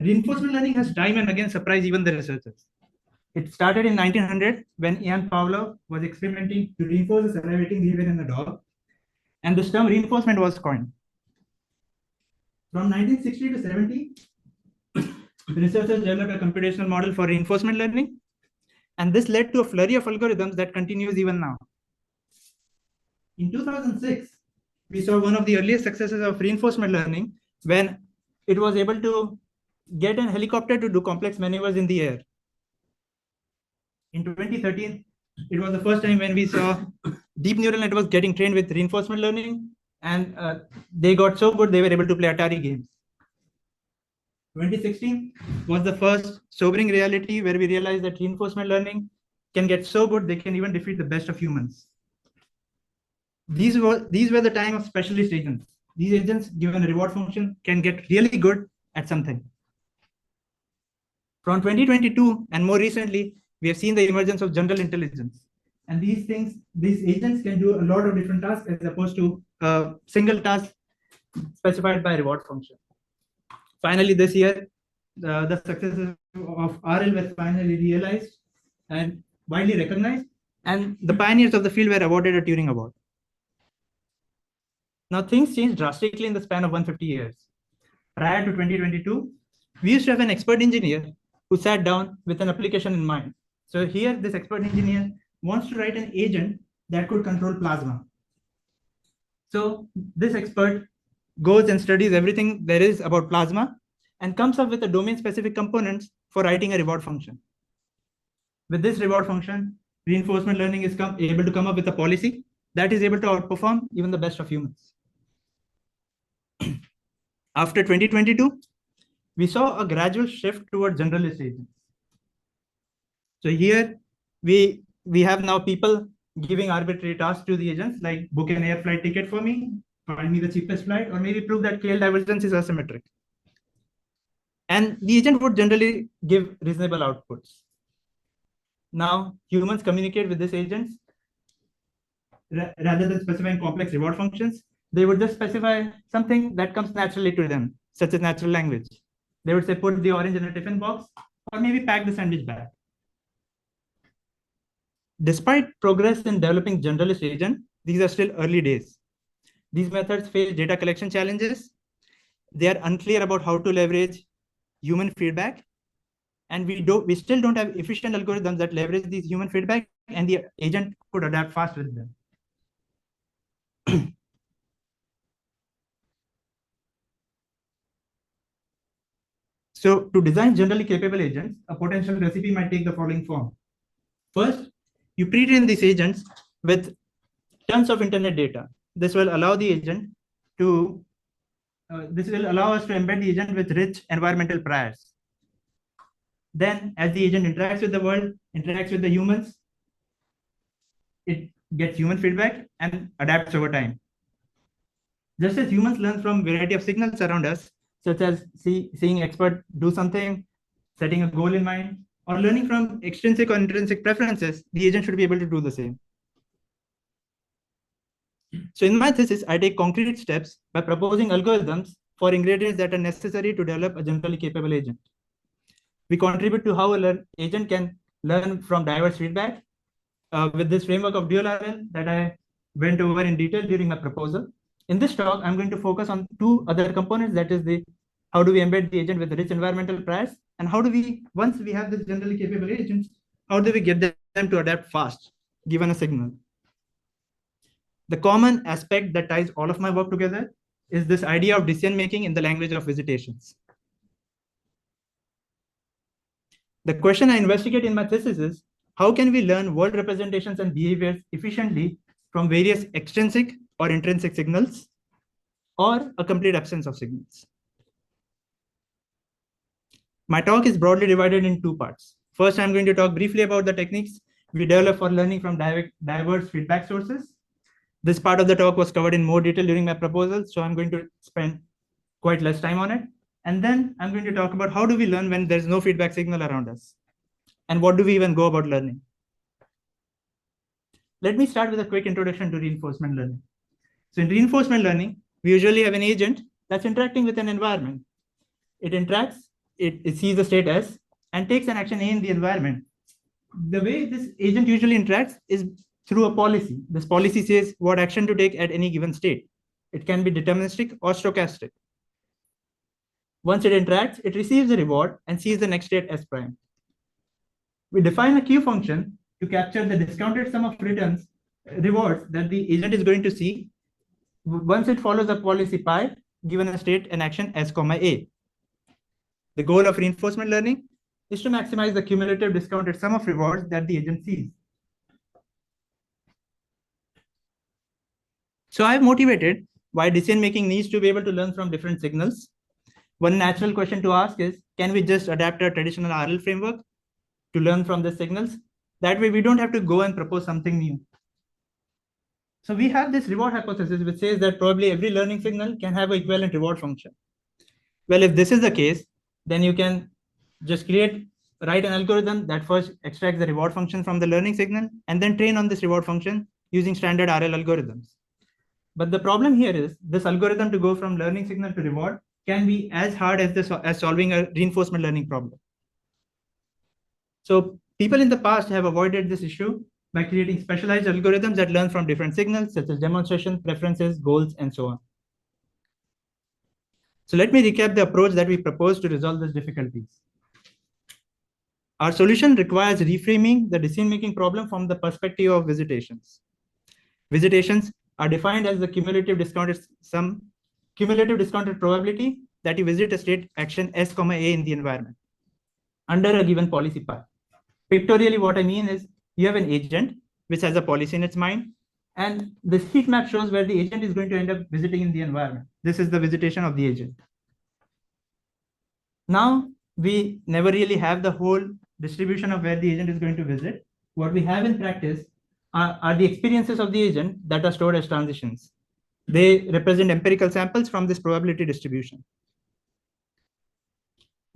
reinforcement learning has time and again surprised even the researchers. It started in 1900 when Ian Pavlov was experimenting to reinforce the salivating behavior in a dog, and this term reinforcement was coined. From 1960 to 70, the researchers developed a computational model for reinforcement learning, and this led to a flurry of algorithms that continues even now. In 2006, we saw one of the earliest successes of reinforcement learning when it was able to get a helicopter to do complex maneuvers in the air. In 2013, it was the first time when we saw deep neural networks getting trained with reinforcement learning, and they got so good they were able to play Atari games. 2016 was the first sobering reality where we realized that reinforcement learning can get so good they can even defeat the best of humans. These were the time of specialist agents. These agents, given a reward function, can get really good at something. From 2022 and more recently, we have seen the emergence of general intelligence. And these agents can do a lot of different tasks as opposed to a single task specified by a reward function. Finally, this year, the successes of RL were finally realized and widely recognized, and the pioneers of the field were awarded a Turing Award. Now, things changed drastically in the span of 150 years. Prior to 2022, we used to have an expert engineer who sat down with an application in mind. So here, this expert engineer wants to write an agent that could control plasma. So this expert goes and studies everything there is about plasma and comes up with a domain-specific components for writing a reward function. With this reward function, reinforcement learning is able to come up with a policy that is able to outperform even the best of humans. After 2022, we saw a gradual shift towards generalist agents. So here we have now people giving arbitrary tasks to the agents, like book an air flight ticket for me, find me the cheapest flight, or maybe prove that KL divergence is asymmetric. And the agent would generally give reasonable outputs. Now humans communicate with these agents rather than specifying complex reward functions. They would just specify something that comes naturally to them, such as natural language. They would say, put the orange in a tiffin box, or maybe pack the sandwich bag. Despite progress in developing generalist agents, these are still early days. These methods face data collection challenges. They are unclear about how to leverage human feedback. And we still don't have efficient algorithms that leverage these human feedback, and the agent could adapt fast with them. So to design generally capable agents, a potential recipe might take the following form. First, you pre-train these agents with tons of internet data. This will allow the agent to, this will allow us to embed the agent with rich environmental priors. Then as the agent interacts with the world, interacts with the humans, it gets human feedback and adapts over time. Just as humans learn from a variety of signals around us, such as seeing expert do something, setting a goal in mind, or learning from extrinsic or intrinsic preferences, the agent should be able to do the same. So in my thesis, I take concrete steps by proposing algorithms for ingredients that are necessary to develop a generally capable agent. We contribute to how an agent can learn from diverse feedback with this framework of dual RL that I went over in detail during my proposal. In this talk, I'm going to focus on two other components, that is how do we embed the agent with rich environmental priors, and how do we, once we have this generally capable agents, how do we get them to adapt fast, given a signal? The common aspect that ties all of my work together is this idea of decision making in the language of Visitations. The question I investigate in my thesis is, how can we learn world representations and behaviors efficiently from various extrinsic or intrinsic signals, or a complete absence of signals? My talk is broadly divided in two parts. First, I'm going to talk briefly about the techniques we develop for learning from diverse feedback sources. This part of the talk was covered in more detail during my proposal, so I'm going to spend quite less time on it. And then I'm going to talk about how do we learn when there's no feedback signal around us, and what do we even go about learning. Let me start with a quick introduction to reinforcement learning. So in reinforcement learning, we usually have an agent that's interacting with an environment. It interacts it sees the state S and takes an action A in the environment. The way this agent usually interacts is through a policy. This policy says what action to take at any given state. It can be deterministic or stochastic. Once it interacts, it receives a reward and sees the next state S prime. We define a Q function to capture the discounted sum of rewards that the agent is going to see once it follows a policy pi given a state and action S, A. The goal of reinforcement learning is to maximize the cumulative discounted sum of rewards that the agent sees. So I've motivated why decision making needs to be able to learn from different signals. One natural question to ask is, can we just adapt a traditional RL framework to learn from the signals? That way we don't have to go and propose something new. So we have this reward hypothesis, which says that probably every learning signal can have an equivalent reward function. Well, if this is the case, then you can just write an algorithm that first extracts the reward function from the learning signal and then train on this reward function using standard RL algorithms. But the problem here is this algorithm to go from learning signal to reward can be as hard as solving a reinforcement learning problem. So people in the past have avoided this issue by creating specialized algorithms that learn from different signals, such as demonstration, preferences, goals, and so on. So let me recap the approach that we propose to resolve these difficulties. Our solution requires reframing the decision-making problem from the perspective of visitations. Visitations are defined as the cumulative discounted probability that you visit a state action S, A in the environment under a given policy pi. Pictorially, what I mean is you have an agent which has a policy in its mind, and this heat map shows where the agent is going to end up visiting in the environment. This is the visitation of the agent. Now, we never really have the whole distribution of where the agent is going to visit. What we have in practice are the experiences of the agent that are stored as transitions. They represent empirical samples from this probability distribution.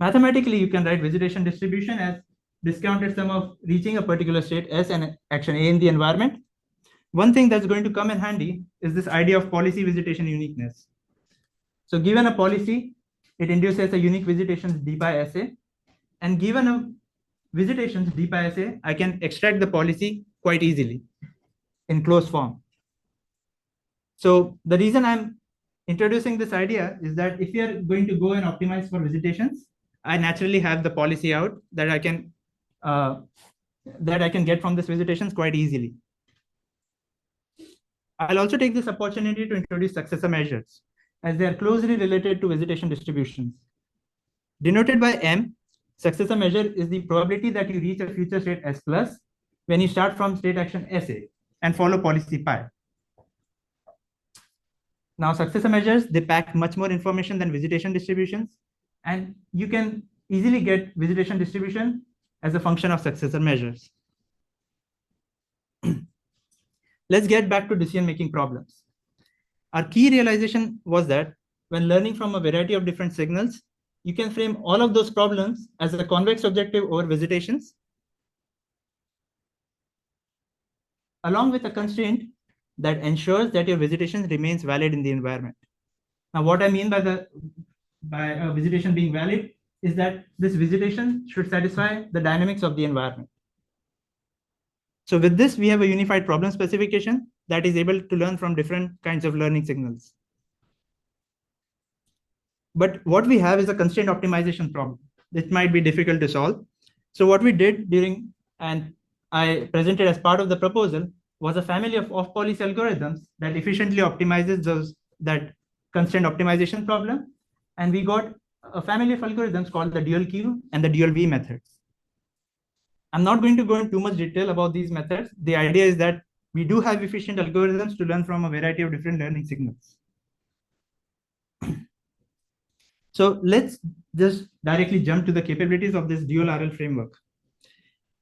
Mathematically, you can write visitation distribution as discounted sum of reaching a particular state S and action A in the environment. One thing that's going to come in handy is this idea of policy visitation uniqueness. So given a policy, it induces a unique visitations D by SA, and given a visitations D by SA, I can extract the policy quite easily in closed form. So the reason I'm introducing this idea is that if you're going to go and optimize for visitations, I naturally have the policy out that I can get from this visitations quite easily. I'll also take this opportunity to introduce successor measures, as they are closely related to visitation distributions. Denoted by M, successor measure is the probability that you reach a future state S plus when you start from state action SA and follow policy pi. Now, successor measures, they pack much more information than visitation distributions, and you can easily get visitation distribution as a function of successor measures. Let's get back to decision-making problems. Our key realization was that when learning from a variety of different signals, you can frame all of those problems as a convex objective over visitations, along with a constraint that ensures that your visitation remains valid in the environment. Now, what I mean by a visitation being valid is that this visitation should satisfy the dynamics of the environment. So with this, we have a unified problem specification that is able to learn from different kinds of learning signals. But what we have is a constraint optimization problem. It might be difficult to solve. So what we did and I presented as part of the proposal was a family of off-policy algorithms that efficiently optimizes that constraint optimization problem. And we got a family of algorithms called the dual Q and the dual V methods. I'm not going to go into too much detail about these methods. The idea is that we do have efficient algorithms to learn from a variety of different learning signals. So let's just directly jump to the capabilities of this dual RL framework.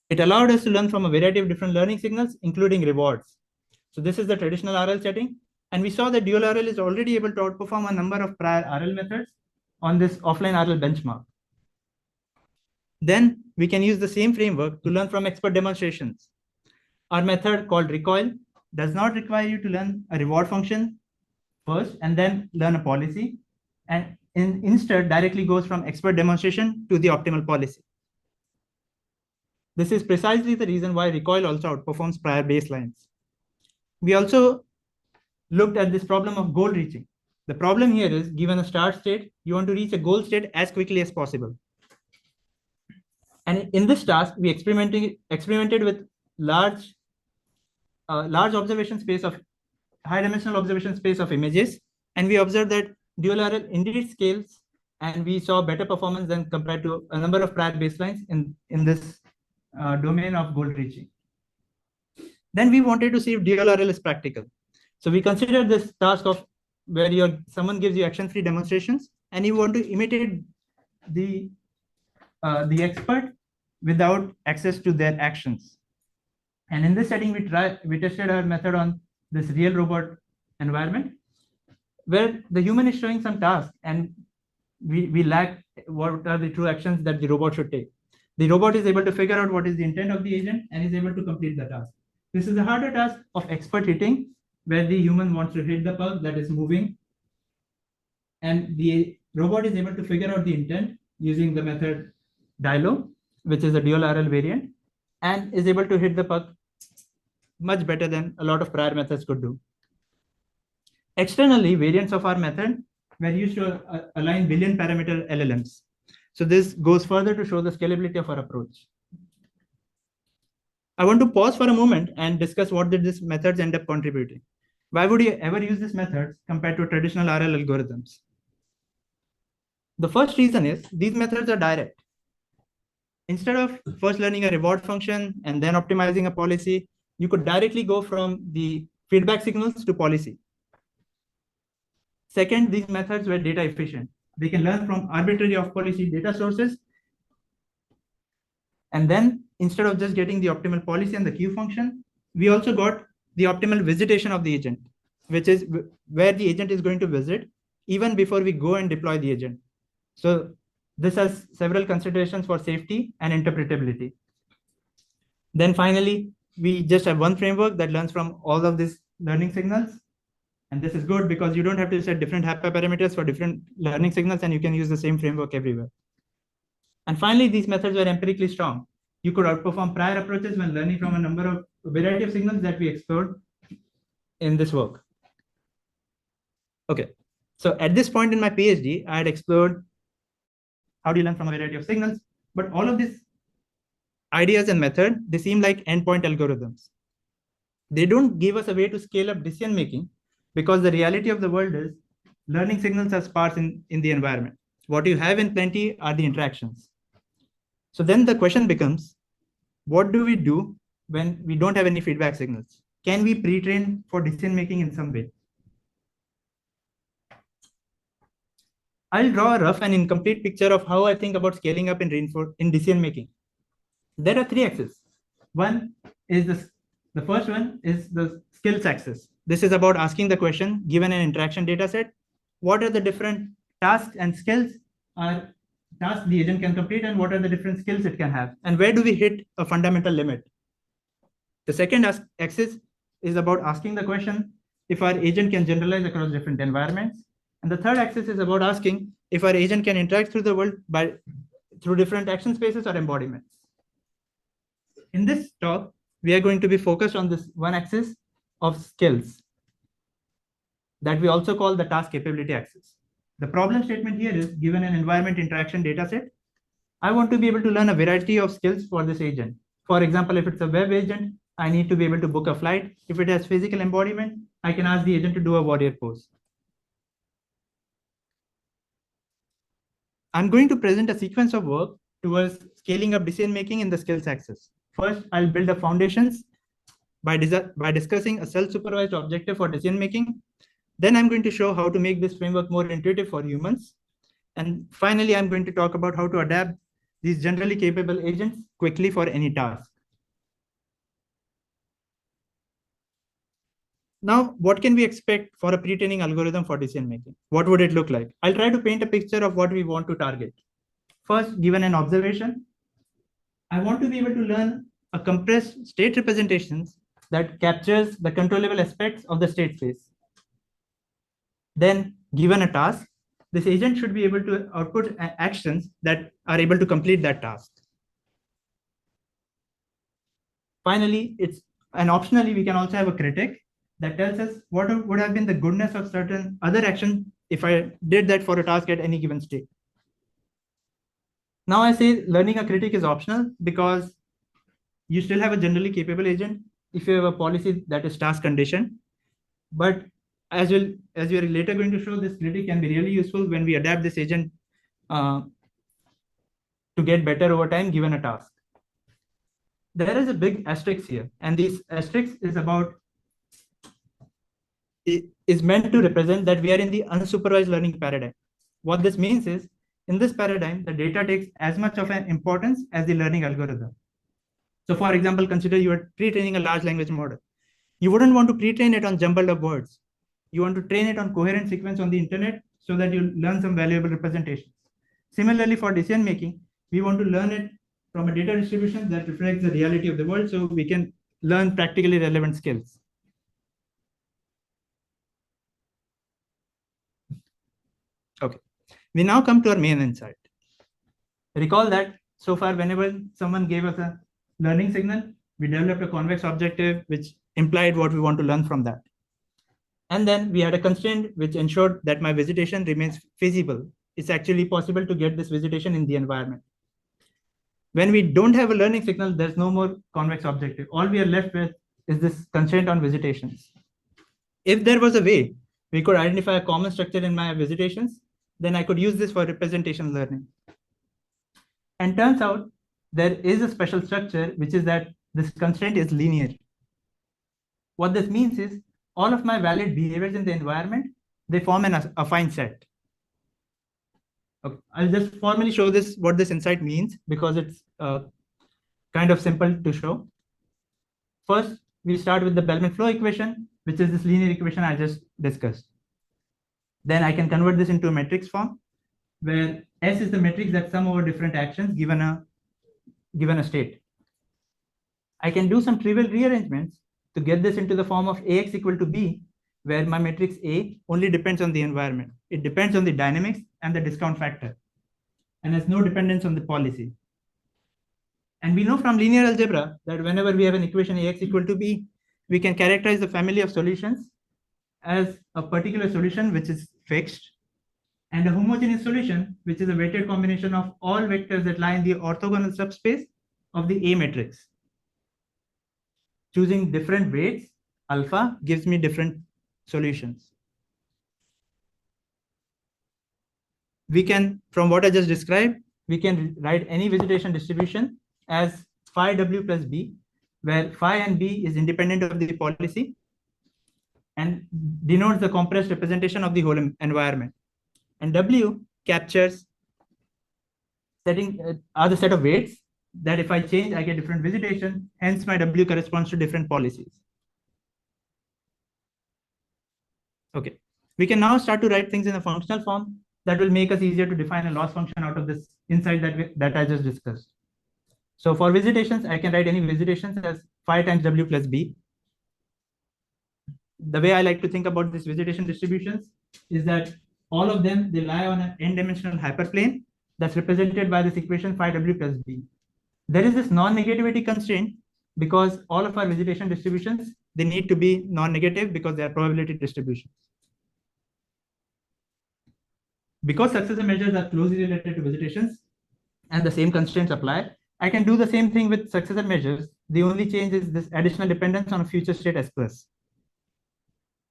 It allowed us to learn from a variety of different learning signals, including rewards. So this is the traditional RL setting. And we saw that dual RL is already able to outperform a number of prior RL methods on this offline RL benchmark. Then we can use the same framework to learn from expert demonstrations. Our method called recoil does not require you to learn a reward function first and then learn a policy. And instead directly goes from expert demonstration to the optimal policy. This is precisely the reason why recoil also outperforms prior baselines. We also looked at this problem of goal reaching. The problem here is, given a start state, you want to reach a goal state as quickly as possible. And in this task, we experimented with large observation space of high dimensional observation space of images, and we observed that dual RL indeed scales, and we saw better performance than compared to a number of prior baselines in this domain of goal reaching. Then we wanted to see if dual RL is practical. So we considered this task of where someone gives you action-free demonstrations, and you want to imitate the expert without access to their actions. And in this setting, we tested our method on this real robot environment, where the human is showing some task, and we lack what are the true actions that the robot should take. The robot is able to figure out what is the intent of the agent and is able to complete the task. This is a harder task of expert hitting, where the human wants to hit the pug that is moving, and the robot is able to figure out the intent using the method Dilo, which is a dual RL variant, and is able to hit the pug much better than a lot of prior methods could do. Externally, variants of our method were used to align billion parameter LLMs. So this goes further to show the scalability of our approach. I want to pause for a moment and discuss what did these methods end up contributing. Why would you ever use these methods compared to traditional RL algorithms? The first reason is these methods are direct. Instead of first learning a reward function and then optimizing a policy, you could directly go from the feedback signals to policy. Second, these methods were data efficient. They can learn from arbitrary off-policy data sources. And then instead of just getting the optimal policy and the queue function, we also got the optimal visitation of the agent, which is where the agent is going to visit even before we go and deploy the agent. So this has several considerations for safety and interpretability. Then finally, we just have one framework that learns from all of these learning signals. And this is good because you don't have to set different hyperparameters for different learning signals, and you can use the same framework everywhere. And finally, these methods were empirically strong. You could outperform prior approaches when learning from a variety of signals that we explored in this work. Okay, so at this point in my PhD, I had explored how do you learn from a variety of signals, but all of these ideas and methods, they seem like endpoint algorithms. They don't give us a way to scale up decision making, because the reality of the world is learning signals are sparse in the environment. What you have in plenty are the interactions. So then the question becomes, what do we do when we don't have any feedback signals? Can we pre-train for decision making in some way? I'll draw a rough and incomplete picture of how I think about scaling up in decision making. There are three axes. One is the first one is the skills axis. This is about asking the question, given an interaction data set, what are the different tasks and skills tasks the agent can complete, and what are the different skills it can have, and where do we hit a fundamental limit? The second axis is about asking the question if our agent can generalize across different environments. And the third axis is about asking if our agent can interact through the world through different action spaces or embodiments. In this talk, we are going to be focused on this one axis of skills that we also call the task capability axis. The problem statement here is, given an environment interaction dataset, I want to be able to learn a variety of skills for this agent. For example, if it's a web agent, I need to be able to book a flight. If it has physical embodiment, I can ask the agent to do a warrior pose. I'm going to present a sequence of work towards scaling up decision making in the skills axis. First, I'll build the foundations by discussing a self-supervised objective for decision making. Then I'm going to show how to make this framework more intuitive for humans. And finally, I'm going to talk about how to adapt these generally capable agents quickly for any task. Now, what can we expect for a pre-training algorithm for decision making? What would it look like? I'll try to paint a picture of what we want to target. First, given an observation, I want to be able to learn a compressed state representations that captures the controllable aspects of the state space. Then, given a task, this agent should be able to output actions that are able to complete that task. Finally, optionally, we can also have a critic that tells us what would have been the goodness of certain other action if I did that for a task at any given state. Now I say learning a critic is optional because you still have a generally capable agent if you have a policy that is task conditioned. But as we are later going to show, this critic can be really useful when we adapt this agent to get better over time given a task. There is a big asterisk here, and this asterisk is meant to represent that we are in the unsupervised learning paradigm. What this means is, in this paradigm, the data takes as much of an importance as the learning algorithm. So for example, consider you are pre-training a large language model. You wouldn't want to pre-train it on jumbled up words. You want to train it on coherent sequence on the internet so that you learn some valuable representations. Similarly, for decision making, we want to learn it from a data distribution that reflects the reality of the world so we can learn practically relevant skills. Okay, we now come to our main insight. Recall that so far, whenever someone gave us a learning signal, we developed a convex objective which implied what we want to learn from that. And then we had a constraint which ensured that my visitation remains feasible. It's actually possible to get this visitation in the environment. When we don't have a learning signal, there's no more convex objective. All we are left with is this constraint on visitations. If there was a way we could identify a common structure in my visitations, then I could use this for representation learning. And turns out there is a special structure, which is that this constraint is linear. What this means is all of my valid behaviors in the environment, they form an affine set. Okay. I'll just formally show this, what this insight means, because it's kind of simple to show. First, we start with the Bellman flow equation, which is this linear equation I just discussed. Then I can convert this into a matrix form, where S is the matrix that sum over different actions given a state. I can do some trivial rearrangements to get this into the form of AX equal to B, where my matrix A only depends on the environment. It depends on the dynamics and the discount factor, and has no dependence on the policy. And we know from linear algebra that whenever we have an equation AX equal to B, we can characterize the family of solutions as a particular solution which is fixed, and a homogeneous solution which is a weighted combination of all vectors that lie in the orthogonal subspace of the A matrix. Choosing different weights, alpha, gives me different solutions. We can, from what I just described, we can write any visitation distribution as phi W plus B, where phi and B is independent of the policy and denotes the compressed representation of the whole environment. And W captures are the set of weights that if I change, I get different visitation. Hence, my W corresponds to different policies. Okay, we can now start to write things in a functional form that will make us easier to define a loss function out of this insight that I just discussed. So for visitations, I can write any visitations as phi times W plus B. The way I like to think about this visitation distributions is that all of them, they lie on an n-dimensional hyperplane that's represented by this equation phi W plus B. There is this non-negativity constraint because all of our visitation distributions, they need to be non-negative because they are probability distributions. Because successor measures are closely related to visitations and the same constraints apply, I can do the same thing with successor measures. The only change is this additional dependence on a future state S plus.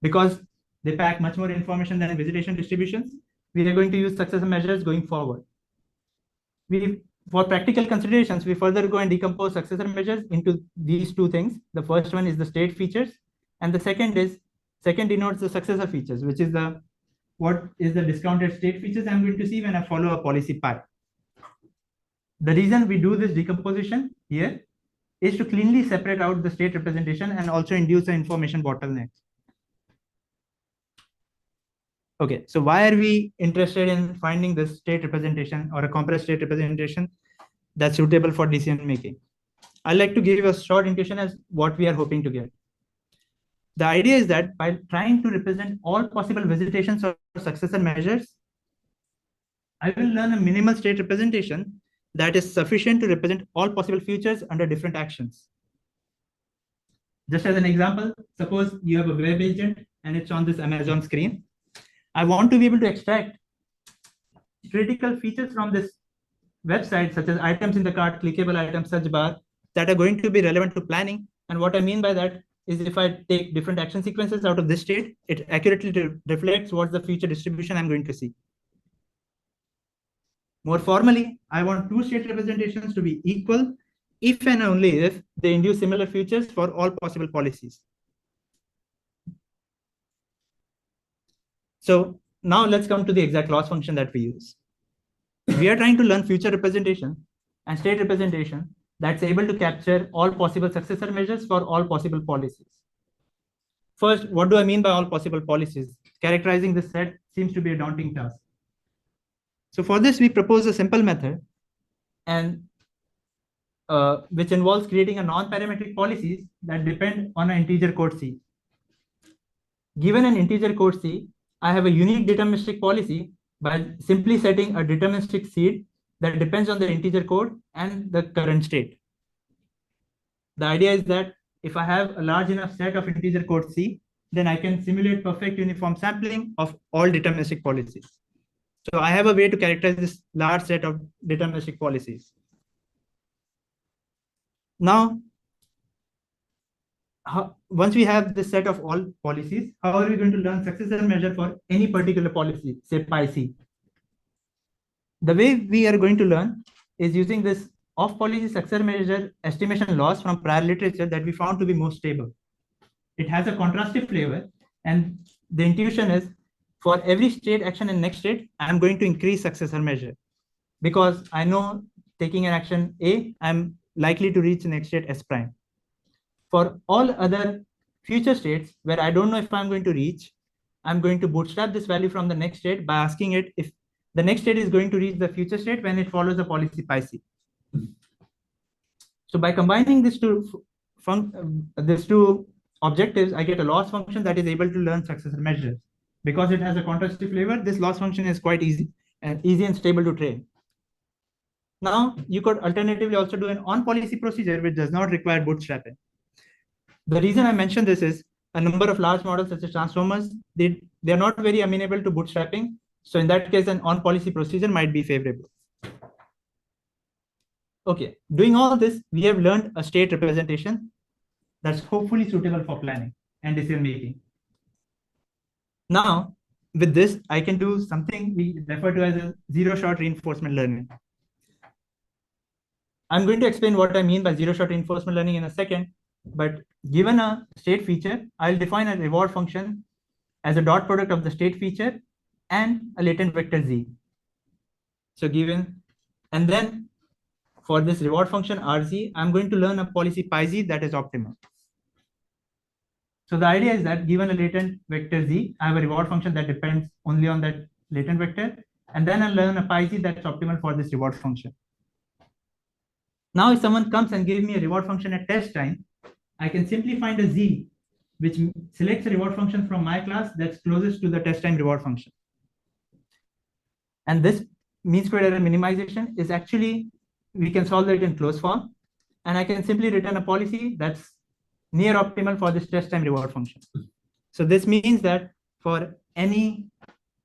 Because they pack much more information than visitation distributions, we are going to use successor measures going forward. For practical considerations, we further go and decompose successor measures into these two things. The first one is the state features, and the second denotes the successor features, which is what is the discounted state features I'm going to see when I follow a policy pi. The reason we do this decomposition here is to cleanly separate out the state representation and also induce the information bottleneck. Okay, so why are we interested in finding this state representation or a compressed state representation that's suitable for decision making? I'd like to give a short intuition as what we are hoping to get. The idea is that by trying to represent all possible visitations or successor measures I will learn a minimal state representation that is sufficient to represent all possible futures under different actions. Just as an example, suppose you have a web agent and it's on this Amazon screen. I want to be able to extract critical features from this website, such as items in the cart, clickable items, search bar, that are going to be relevant to planning. And what I mean by that is if I take different action sequences out of this state, it accurately reflects what's the future distribution I'm going to see. More formally, I want two state representations to be equal if and only if they induce similar futures for all possible policies. So now let's come to the exact loss function that we use. We are trying to learn future representation and state representation that's able to capture all possible successor measures for all possible policies. First, what do I mean by all possible policies? Characterizing this set seems to be a daunting task. So for this, we propose a simple method and which involves creating a non-parametric policies that depend on an integer code C. Given an integer code C, I have a unique deterministic policy by simply setting a deterministic seed that depends on the integer code and the current state. The idea is that if I have a large enough set of integer code C, then I can simulate perfect uniform sampling of all deterministic policies. So I have a way to characterize this large set of deterministic policies. Now, once we have this set of all policies, how are we going to learn successor measure for any particular policy, say pi c? The way we are going to learn is using this off-policy successor measure estimation loss from prior literature that we found to be most stable. It has a contrastive flavor, and the intuition is for every state action in next state, I'm going to increase successor measure because I know taking an action A, I'm likely to reach the next state S prime. For all other future states where I don't know if I'm going to reach, I'm going to bootstrap this value from the next state by asking it if the next state is going to reach the future state when it follows the policy pi c. So by combining these two objectives, I get a loss function that is able to learn successor measures. Because it has a contrastive flavor, this loss function is quite easy and stable to train. Now, you could alternatively also do an on-policy procedure which does not require bootstrapping. The reason I mention this is a number of large models such as transformers, they are not very amenable to bootstrapping. So in that case, an on-policy procedure might be favorable. Okay, doing all this, we have learned a state representation that's hopefully suitable for planning and decision making. Now, with this, I can do something we refer to as a zero-shot reinforcement learning. I'm going to explain what I mean by zero-shot reinforcement learning in a second, but given a state feature, I'll define a reward function as a dot product of the state feature and a latent vector z. So given, and then for this reward function rz, I'm going to learn a policy pi z that is optimal. So the idea is that given a latent vector z, I have a reward function that depends only on that latent vector, and then I'll learn a pi z that's optimal for this reward function. Now, if someone comes and gives me a reward function at test time, I can simply find a z which selects a reward function from my class that's closest to the test time reward function. And this mean squared error minimization is actually, we can solve it in closed form, and I can simply return a policy that's near optimal for this test time reward function. So this means that for any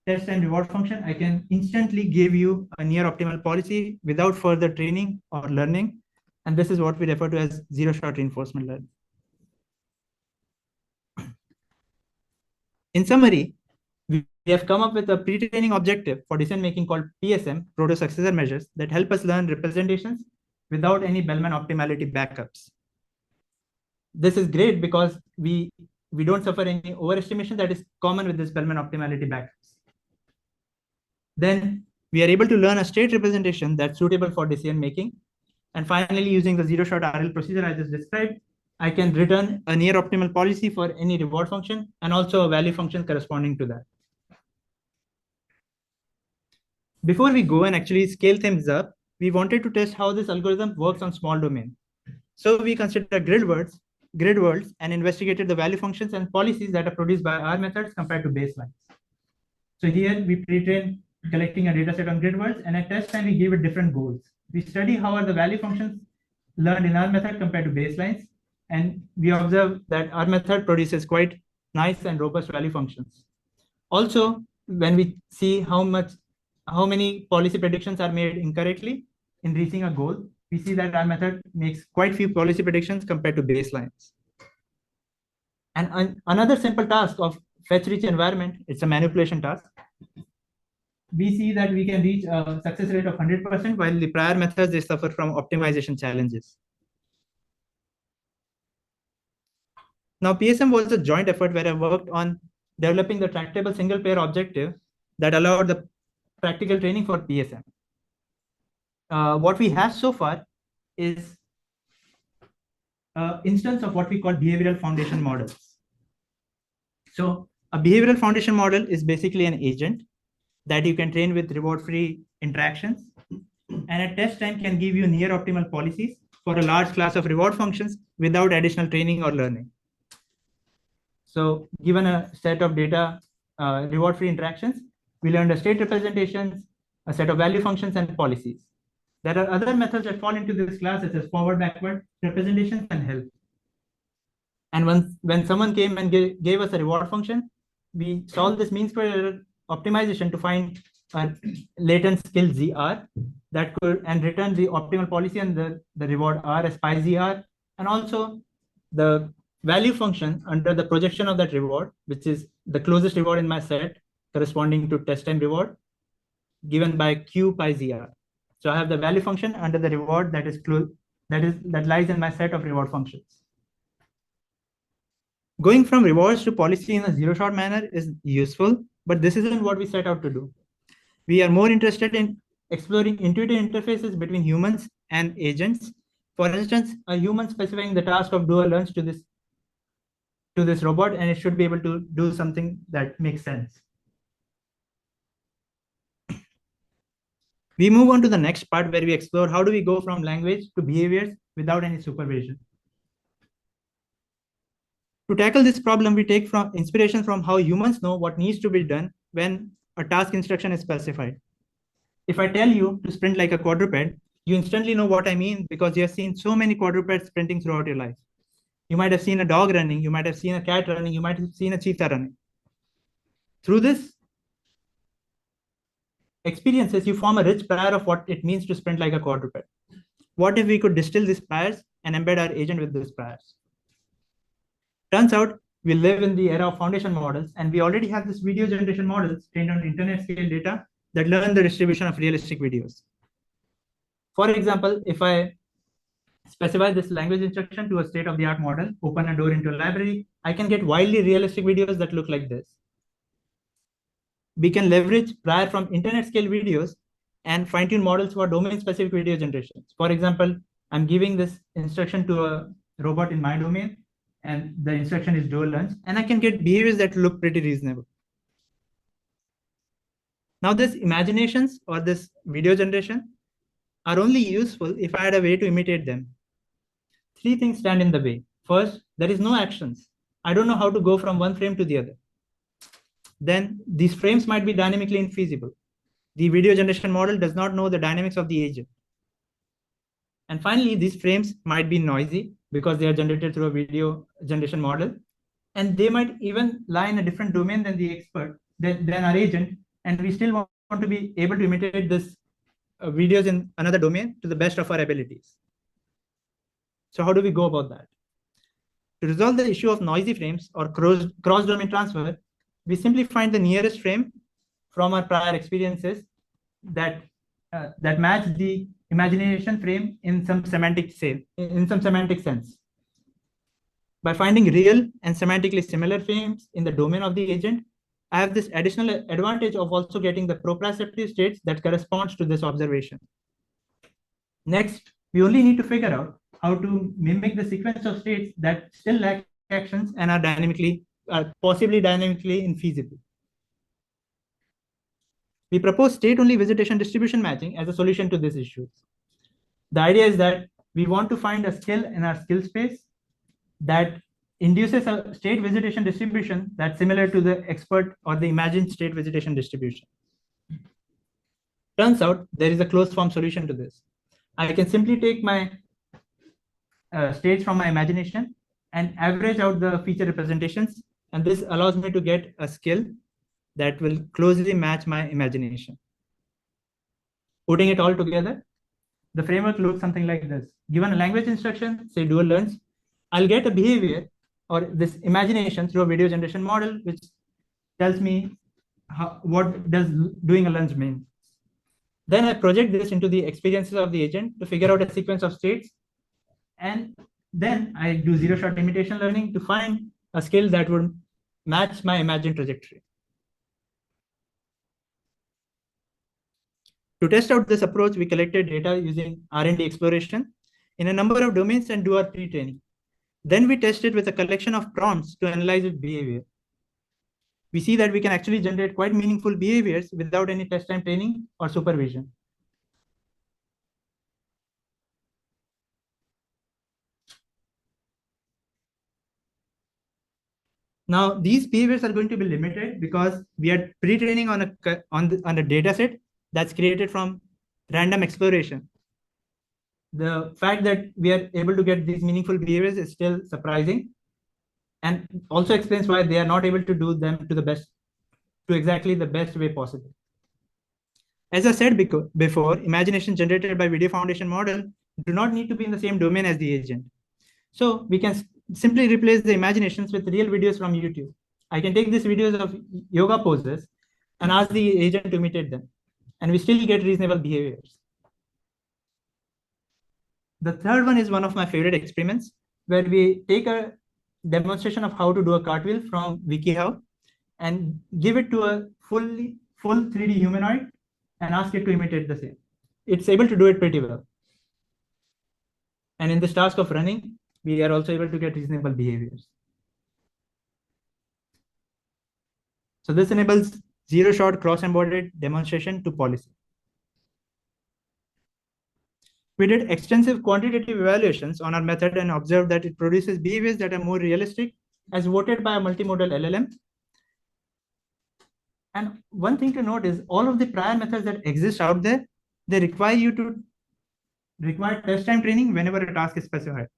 test time reward function, I can instantly give you a near optimal policy without further training or learning. And this is what we refer to as zero-shot reinforcement learning. In summary, we have come up with a pre-training objective for decision making called PSM, Proto Successor Measures, that help us learn representations without any Bellman optimality backups. This is great because we don't suffer any overestimation that is common with this Bellman optimality backups. Then we are able to learn a state representation that's suitable for decision making. And finally, using the zero-shot RL procedure I just described, I can return a near optimal policy for any reward function and also a value function corresponding to that. Before we go and actually scale things up, we wanted to test how this algorithm works on small domain. So we considered grid worlds and investigated the value functions and policies that are produced by our methods compared to baselines. So here we pre-trained collecting a data set on grid words, and at test time, we give it different goals. We study how are the value functions learned in our method compared to baselines, and we observe that our method produces quite nice and robust value functions. Also, when we see how many policy predictions are made incorrectly in reaching a goal, we see that our method makes quite few policy predictions compared to baselines. And another simple task of fetch reach environment, it's a manipulation task. We see that we can reach a success rate of 100%, while the prior methods, they suffer from optimization challenges. Now, PSM was a joint effort where I worked on developing the tractable single pair objective that allowed the practical training for PSM. What we have so far is an instance of what we call behavioral foundation models. So a behavioral foundation model is basically an agent that you can train with reward-free interactions, and at test time can give you near optimal policies for a large class of reward functions without additional training or learning. So given a set of data reward-free interactions, we learned a state representations, a set of value functions, and policies. There are other methods that fall into this class, such as forward, backward representations, and help. And when someone came and gave us a reward function, we solved this mean square error optimization to find a latent skill ZR that could and return the optimal policy and the reward R as pi ZR, and also the value function under the projection of that reward, which is the closest reward in my set corresponding to test time reward, given by Q pi ZR. So I have the value function under the reward that is close, that lies in my set of reward functions. Going from rewards to policy in a zero-shot manner is useful, but this isn't what we set out to do. We are more interested in exploring intuitive interfaces between humans and agents. For instance, a human specifying the task of do a lunch to this robot, and it should be able to do something that makes sense. We move on to the next part where we explore how do we go from language to behaviors without any supervision. To tackle this problem, we take inspiration from how humans know what needs to be done when a task instruction is specified. If I tell you to sprint like a quadruped, you instantly know what I mean because you have seen so many quadrupeds sprinting throughout your life. You might have seen a dog running, you might have seen a cat running, you might have seen a cheetah running. Through this experiences, you form a rich prior of what it means to sprint like a quadruped. What if we could distill these priors and embed our agent with these priors? Turns out we live in the era of foundation models, and we already have this video generation models trained on internet scale data that learn the distribution of realistic videos. For example, if I specify this language instruction to a state-of-the-art model, open a door into a library, I can get wildly realistic videos that look like this. We can leverage prior from internet scale videos and fine-tune models for domain-specific video generations. For example, I'm giving this instruction to a robot in my domain, and the instruction is do a lunch, and I can get behaviors that look pretty reasonable. Now, these imaginations or this video generation are only useful if I had a way to imitate them. Three things stand in the way. First, there is no actions. I don't know how to go from one frame to the other. Then these frames might be dynamically infeasible. The video generation model does not know the dynamics of the agent. And finally, these frames might be noisy because they are generated through a video generation model. And they might even lie in a different domain than the expert, than our agent. And we still want to be able to imitate this videos in another domain to the best of our abilities. So how do we go about that? To resolve the issue of noisy frames or cross-domain transfer, we simply find the nearest frame from our prior experiences that match the imagination frame in some semantic sense. By finding real and semantically similar frames in the domain of the agent, I have this additional advantage of also getting the proprioceptive states that corresponds to this observation. Next, we only need to figure out how to mimic the sequence of states that still lack actions and are possibly dynamically infeasible. We propose state-only visitation distribution matching as a solution to this issue. The idea is that we want to find a skill in our skill space that induces a state visitation distribution that's similar to the expert or the imagined state visitation distribution. Turns out there is a closed form solution to this. I can simply take my stage from my imagination and average out the feature representations. And this allows me to get a skill that will closely match my imagination. Putting it all together, the framework looks something like this. Given a language instruction, say do a lunch, I'll get a behavior or this imagination through a video generation model, which tells me what does doing a lunge mean. Then I project this into the experiences of the agent to figure out a sequence of states. And then I do zero-shot imitation learning to find a skill that would match my imagined trajectory. To test out this approach, we collected data using R&D exploration in a number of domains and do our pre-training. Then we tested with a collection of prompts to analyze its behavior. We see that we can actually generate quite meaningful behaviors without any test time training or supervision. Now, these behaviors are going to be limited because we are pre-training on a data set that's created from random exploration. The fact that we are able to get these meaningful behaviors is still surprising, and also explains why they are not able to do them to exactly the best way possible. As I said before, imagination generated by video foundation model do not need to be in the same domain as the agent. So we can simply replace the imaginations with real videos from YouTube. I can take these videos of yoga poses and ask the agent to imitate them, and we still get reasonable behaviors. The third one is one of my favorite experiments, where we take a demonstration of how to do a cartwheel from WikiHow and give it to a full 3D humanoid and ask it to imitate the same. It's able to do it pretty well. And in this task of running, we are also able to get reasonable behaviors. So this enables zero-shot cross-embodied demonstration to policy. We did extensive quantitative evaluations on our method and observed that it produces behaviors that are more realistic as voted by a multimodal LLM. And one thing to note is all of the prior methods that exist out there, they require test time training whenever a task is specified.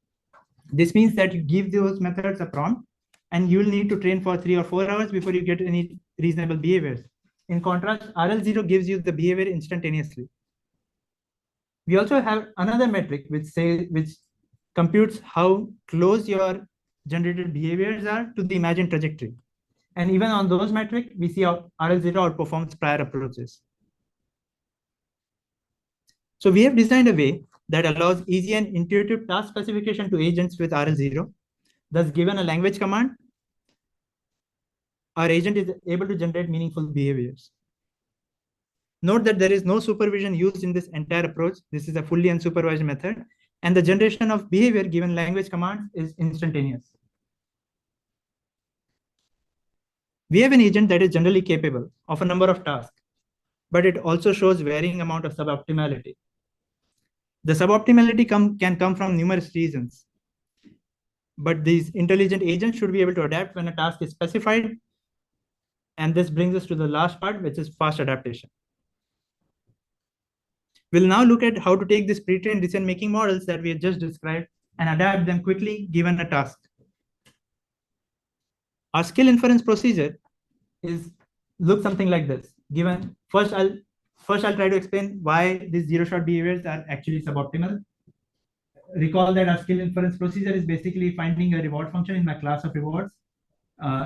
This means that you give those methods a prompt and you will need to train for 3 or 4 hours before you get any reasonable behaviors. In contrast, RLZero gives you the behavior instantaneously. We also have another metric which computes how close your generated behaviors are to the imagined trajectory. And even on those metrics, we see how RLZero outperforms prior approaches. So we have designed a way that allows easy and intuitive task specification to agents with RLZero. Thus, given a language command, our agent is able to generate meaningful behaviors. Note that there is no supervision used in this entire approach. This is a fully unsupervised method, and the generation of behavior given language commands is instantaneous. We have an agent that is generally capable of a number of tasks, but it also shows varying amount of suboptimality. The suboptimality can come from numerous reasons, but these intelligent agents should be able to adapt when a task is specified. And this brings us to the last part, which is fast adaptation. We'll now look at how to take these pre-trained decision-making models that we have just described and adapt them quickly given a task. Our skill inference procedure looks something like this. First I'll try to explain why these zero-shot behaviors are actually suboptimal. Recall that our skill inference procedure is basically finding a reward function in my class of rewards,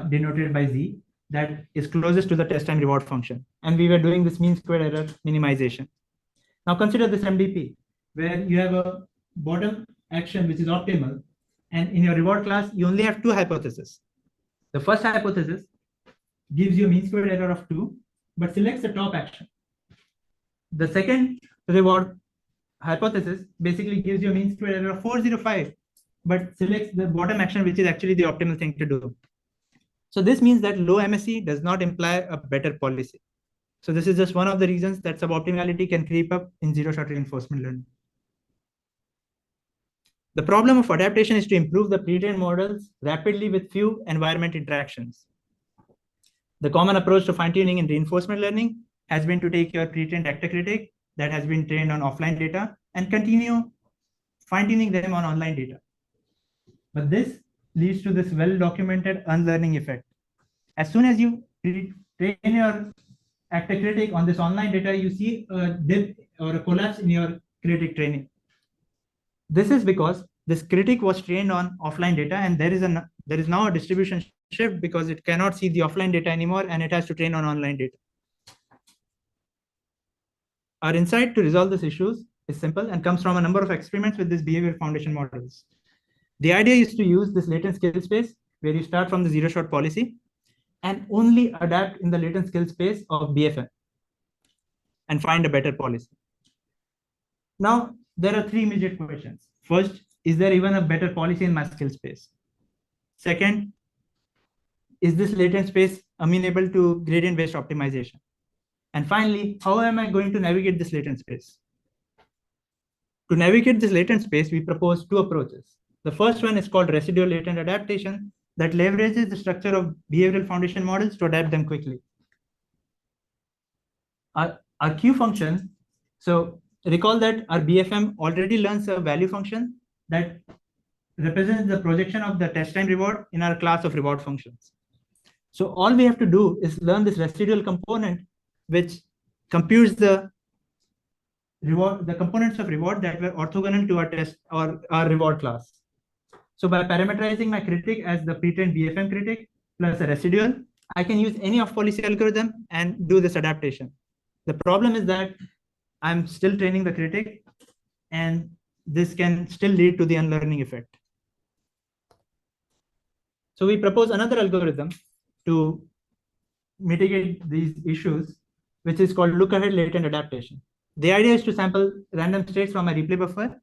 denoted by Z, that is closest to the test time reward function. And we were doing this mean squared error minimization. Now consider this MDP, where you have a bottom action which is optimal, and in your reward class, you only have 2 hypotheses. The first hypothesis gives you a mean squared error of 2, but selects the top action. The second reward hypothesis basically gives you a mean squared error of 405, but selects the bottom action, which is actually the optimal thing to do. So this means that low MSE does not imply a better policy. So this is just one of the reasons that suboptimality can creep up in zero-shot reinforcement learning. The problem of adaptation is to improve the pre-trained models rapidly with few environment interactions. The common approach to fine-tuning in reinforcement learning has been to take your pre-trained actor critic that has been trained on offline data and continue fine-tuning them on online data. But this leads to this well-documented unlearning effect. As soon as you train your actor critic on this online data, you see a dip or a collapse in your critic training. This is because this critic was trained on offline data, and there is now a distribution shift because it cannot see the offline data anymore, and it has to train on online data. Our insight to resolve these issues is simple and comes from a number of experiments with these behavior foundation models. The idea is to use this latent skill space where you start from the zero-shot policy and only adapt in the latent skill space of BFM and find a better policy. Now, there are three immediate questions. First, is there even a better policy in my skill space? Second, is this latent space amenable to gradient-based optimization? And finally, how am I going to navigate this latent space? To navigate this latent space, we propose two approaches. The first one is called residual latent adaptation that leverages the structure of behavioral foundation models to adapt them quickly. Our Q function, so recall that our BFM already learns a value function that represents the projection of the test time reward in our class of reward functions. So all we have to do is learn this residual component, which computes the components of reward that were orthogonal to our test or our reward class. So by parameterizing my critic as the pre-trained BFM critic plus a residual, I can use any off policy algorithm and do this adaptation. The problem is that I'm still training the critic, and this can still lead to the unlearning effect. So we propose another algorithm to mitigate these issues, which is called look-ahead latent adaptation. The idea is to sample random states from a replay buffer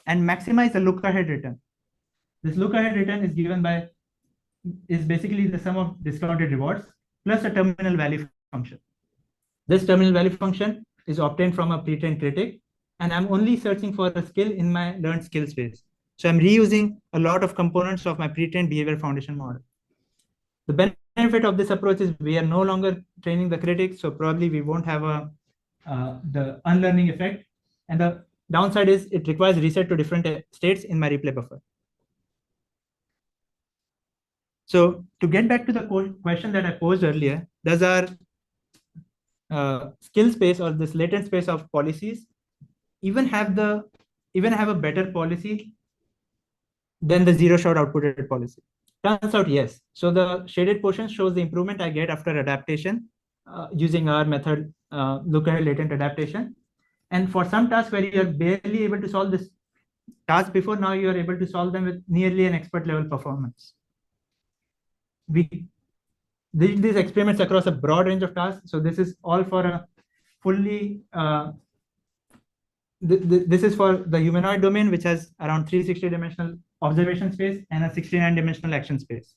and maximize the look-ahead return. This look-ahead return is basically the sum of discounted rewards plus a terminal value function. This terminal value function is obtained from a pre-trained critic, and I'm only searching for a skill in my learned skill space. So I'm reusing a lot of components of my pre-trained behavior foundation model. The benefit of this approach is we are no longer training the critic, so probably we won't have the unlearning effect. And the downside is it requires reset to different states in my replay buffer. So to get back to the question that I posed earlier, does our skill space or this latent space of policies even have a better policy than the zero-shot outputted policy? Turns out yes. So the shaded portion shows the improvement I get after adaptation using our method look-ahead latent adaptation. And for some tasks where you are barely able to solve this task before, now you are able to solve them with nearly an expert level performance. We did these experiments across a broad range of tasks. So this is all for a fully, this is for the humanoid domain, which has around 360 dimensional observation space and a 69 dimensional action space.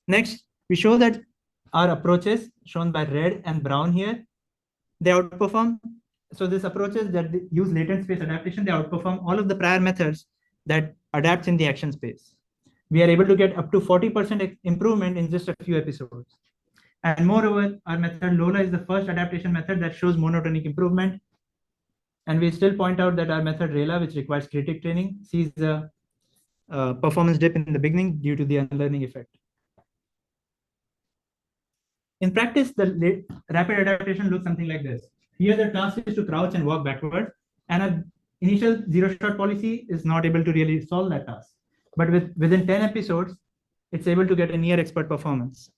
Next, we show that our approaches shown by red and brown here, they outperform. So these approaches that use latent space adaptation, they outperform all of the prior methods that adapts in the action space. We are able to get up to 40% improvement in just a few episodes. And moreover, our method Lola is the first adaptation method that shows monotonic improvement. And we still point out that our method Rela, which requires critic training, sees a performance dip in the beginning due to the unlearning effect. In practice, the rapid adaptation looks something like this. Here, the task is to crouch and walk backward, and an initial zero-shot policy is not able to really solve that task. But within 10 episodes, it's able to get a near expert performance.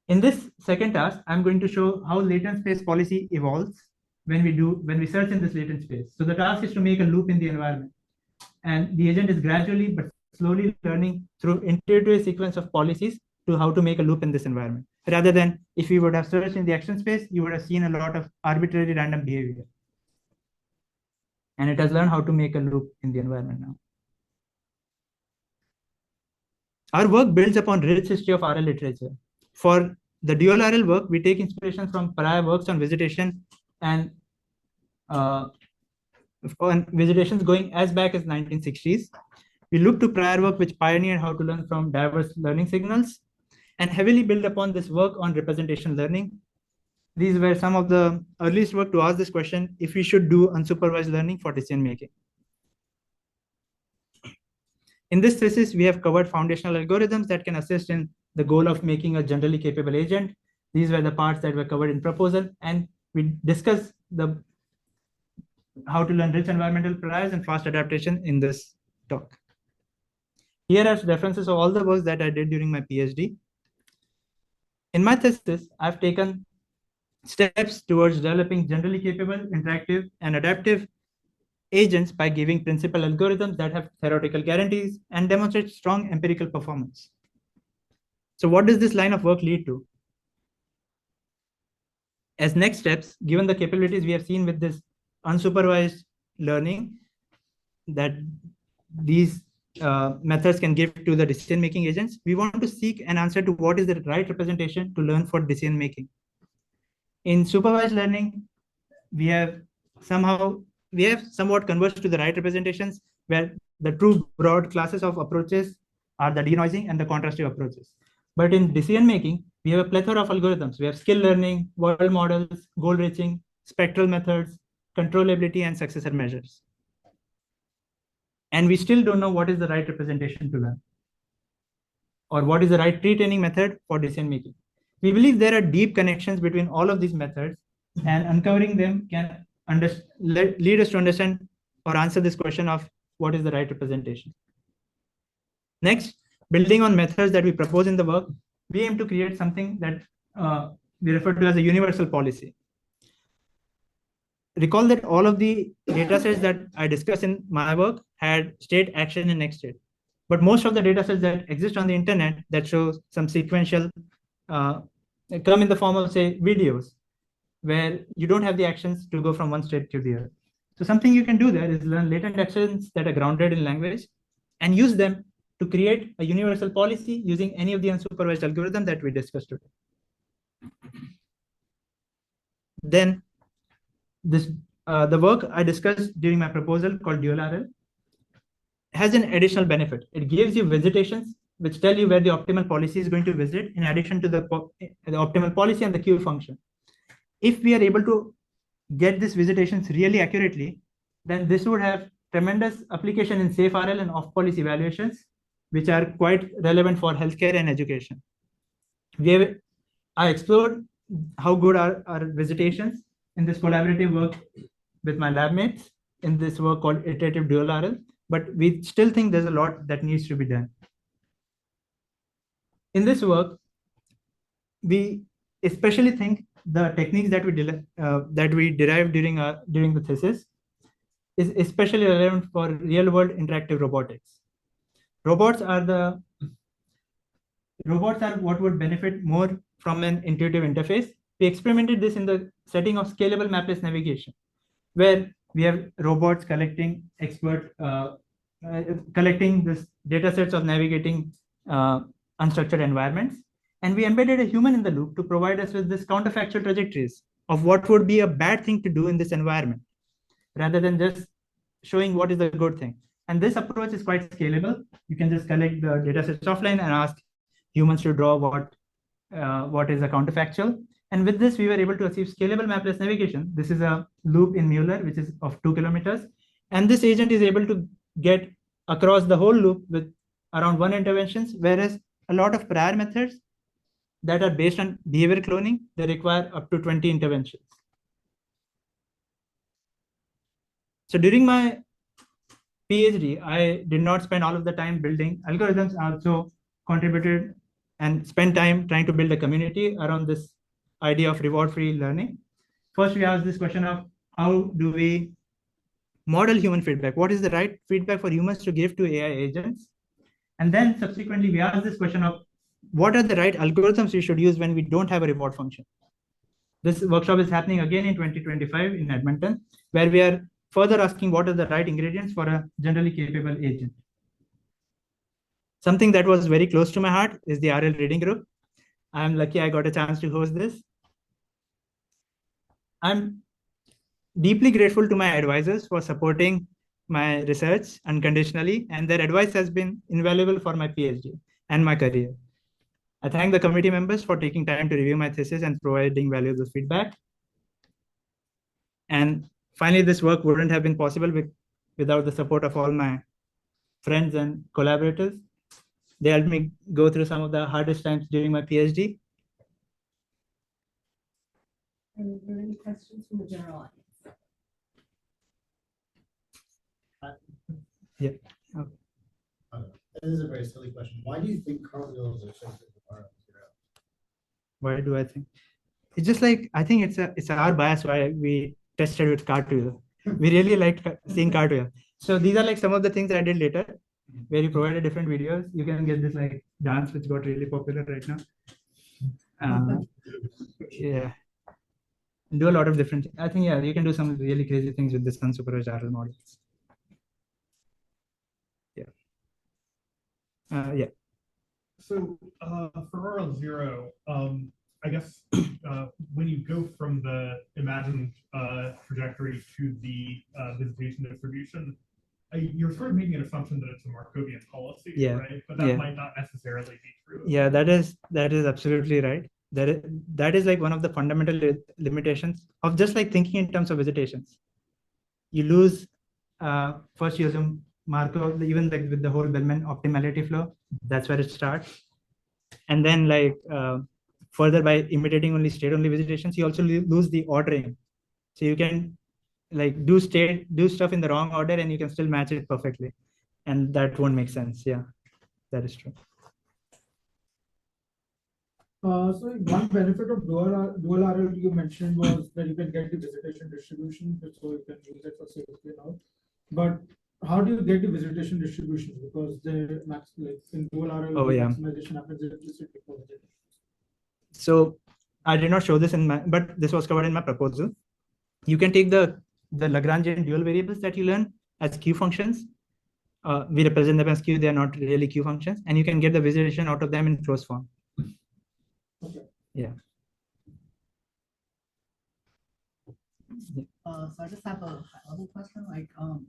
In this second task, I'm going to show how latent space policy evolves when we search in this latent space. So the task is to make a loop in the environment. And the agent is gradually but slowly learning through intuitive sequence of policies to how to make a loop in this environment. Rather than if you would have searched in the action space, you would have seen a lot of arbitrary random behavior. And it has learned how to make a loop in the environment now. Our work builds upon rich history of RL literature. For the dual RL work, we take inspiration from prior works on visitation and visitations going as back as 1960s. We look to prior work which pioneered how to learn from diverse learning signals. and heavily built upon this work on representation learning. These were some of the earliest work to ask this question, if we should do unsupervised learning for decision making. In this thesis, we have covered foundational algorithms that can assist in the goal of making a generally capable agent. These were the parts that were covered in proposal, and we discussed how to learn rich environmental priors and fast adaptation in this talk. Here are references of all the works that I did during my PhD. In my thesis, I've taken steps towards developing generally capable, interactive, and adaptive agents by giving principal algorithms that have theoretical guarantees and demonstrate strong empirical performance. So what does this line of work lead to? As next steps, given the capabilities we have seen with this unsupervised learning that these methods can give to the decision-making agents, we want to seek an answer to what is the right representation to learn for decision-making. In supervised learning, we have somewhat converged to the right representations, where the two broad classes of approaches are the denoising and the contrastive approaches. But in decision-making, we have a plethora of algorithms. We have skill learning, world models, goal reaching, spectral methods, controllability, and successor measures. And we still don't know what is the right representation to learn, or what is the right pre-training method for decision-making. We believe there are deep connections between all of these methods, and uncovering them can lead us to understand or answer this question of what is the right representation. Next, building on methods that we propose in the work, we aim to create something that we refer to as a universal policy. Recall that all of the datasets that I discussed in my work had state, action, and next state. But most of the datasets that exist on the internet that show some sequential come in the form of, say, videos, where you don't have the actions to go from one state to the other. So something you can do there is learn latent actions that are grounded in language and use them to create a universal policy using any of the unsupervised algorithm that we discussed today. Then the work I discussed during my proposal called dual RL has an additional benefit. It gives you visitations which tell you where the optimal policy is going to visit, in addition to the optimal policy and the queue function. If we are able to get these visitations really accurately, then this would have tremendous application in safe RL and off-policy evaluations, which are quite relevant for healthcare and education. I explored how good are our visitations in this collaborative work with my lab mates in this work called iterative dual RL, but we still think there's a lot that needs to be done. In this work, we especially think the techniques that we derived during the thesis is especially relevant for real-world interactive robotics. Robots are what would benefit more from an intuitive interface. We experimented this in the setting of scalable mapless navigation, where we have robots collecting this data sets of navigating unstructured environments. And we embedded a human in the loop to provide us with this counterfactual trajectories of what would be a bad thing to do in this environment, rather than just showing what is a good thing. And this approach is quite scalable. You can just collect the data sets offline and ask humans to draw what is a counterfactual. And with this, we were able to achieve scalable mapless navigation. This is a loop in Mueller, which is of 2 kilometers. And this agent is able to get across the whole loop with around 1 interventions, whereas a lot of prior methods that are based on behavior cloning, they require up to 20 interventions. So during my PhD, I did not spend all of the time building algorithms. I also contributed and spent time trying to build a community around this idea of reward-free learning. First, we asked this question of how do we model human feedback? What is the right feedback for humans to give to AI agents? And then subsequently, we asked this question of what are the right algorithms we should use when we don't have a reward function? This workshop is happening again in 2025 in Edmonton, where we are further asking what are the right ingredients for a generally capable agent. Something that was very close to my heart is the RL reading group. I'm lucky I got a chance to host this. I'm deeply grateful to my advisors for supporting my research unconditionally, and their advice has been invaluable for my PhD and my career. I thank the committee members for taking time to review my thesis and providing valuable feedback. And finally, this work wouldn't have been possible without the support of all my friends and collaborators. They helped me go through some of the hardest times during my PhD. Are there any questions from the general audience? Yeah. Okay. This is a very silly question. Why do you think cartwheels are so good with RLZero? Why do I think? It's just like, I think it's our bias why we tested with cartwheel. We really liked seeing cartwheel. So these are like some of the things I did later, where you provided different videos. You can get this like dance, which got really popular right now. Yeah. Do a lot of different things. I think, yeah, you can do some really crazy things with this unsupervised RL models. Yeah. Yeah. So for RLZero, I guess when you go from the imagined trajectory to the visitation distribution, you're sort of making an assumption that it's a Markovian policy, Yeah. right? But that might not necessarily be true. Yeah, that is absolutely right. That is like one of the fundamental limitations of just like thinking in terms of visitations. You lose first you assume Markov, even like with the whole Bellman optimality flow, that's where it starts. And then like further by imitating only state only visitations, you also lose the ordering. So you can like do stuff in the wrong order and you can still match it perfectly. And that won't make sense. Yeah, that is true. So one benefit of dual RL you mentioned was that you can get the visitation distribution, so you can use it for safety and all. But how do you get the visitation distribution? Because the max like in dual RL maximization happens implicitly for visitation. So I did not show this but this was covered in my proposal. You can take the Lagrangian dual variables that you learn as Q functions. We represent them as Q, they are not really Q functions, and you can get the visitation out of them in closed form. Okay. Yeah. So I just have a high-level question. Like,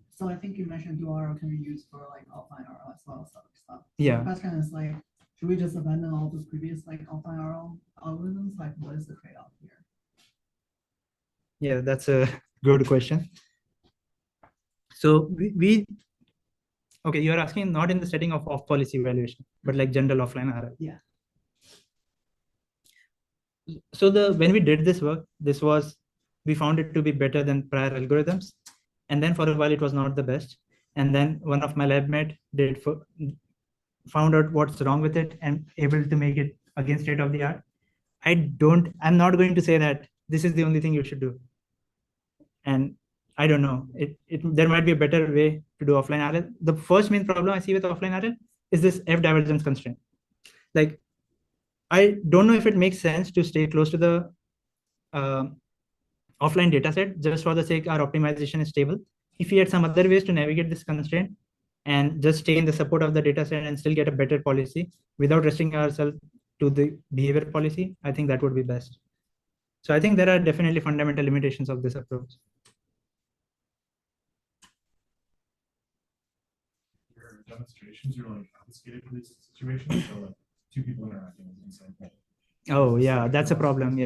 so I think you mentioned dual RL can be used for like offline RL as well as other stuff. Yeah. The question is like, should we just abandon all those previous like offline RL algorithms? Like, what is the trade-off here? Yeah, that's a good question. So okay, you're asking not in the setting of off policy evaluation, but like general offline RL. Yeah. So when we did this work, we found it to be better than prior algorithms. And then for a while, it was not the best. And then one of my lab mates found out what's wrong with it and able to make it again state of the art. I'm not going to say that this is the only thing you should do. And I don't know, there might be a better way to do offline RL. The first main problem I see with offline RL is this F divergence constraint. Like, I don't know if it makes sense to stay close to the offline dataset just for the sake our optimization is stable. If we had some other ways to navigate this constraint and just stay in the support of the dataset and still get a better policy without restricting ourselves to the behavior policy, I think that would be best. So I think there are definitely fundamental limitations of this approach. Your demonstrations, you're like confiscated for these situations, so like two people interacting with the same thing. Oh yeah, that's a problem.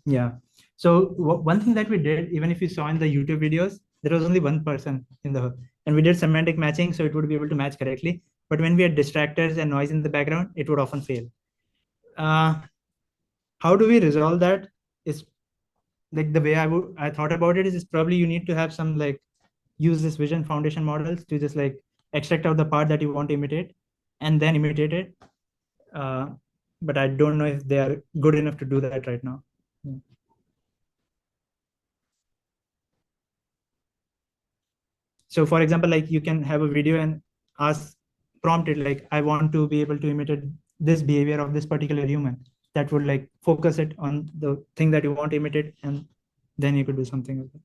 Yeah. So one thing that we did, even if you saw in the YouTube videos, there was only one person and we did semantic matching, so it would be able to match correctly. But when we had distractors and noise in the background, it would often fail. How do we resolve that? Is like the way I thought about it is probably you need to have some like use this vision foundation models to just like extract out the part that you want to imitate and then imitate it. But I don't know if they are good enough to do that right now. So for example, like you can have a video and prompt it like, I want to be able to imitate this behavior of this particular human. That would like focus it on the thing that you want to imitate, and then you could do something with it.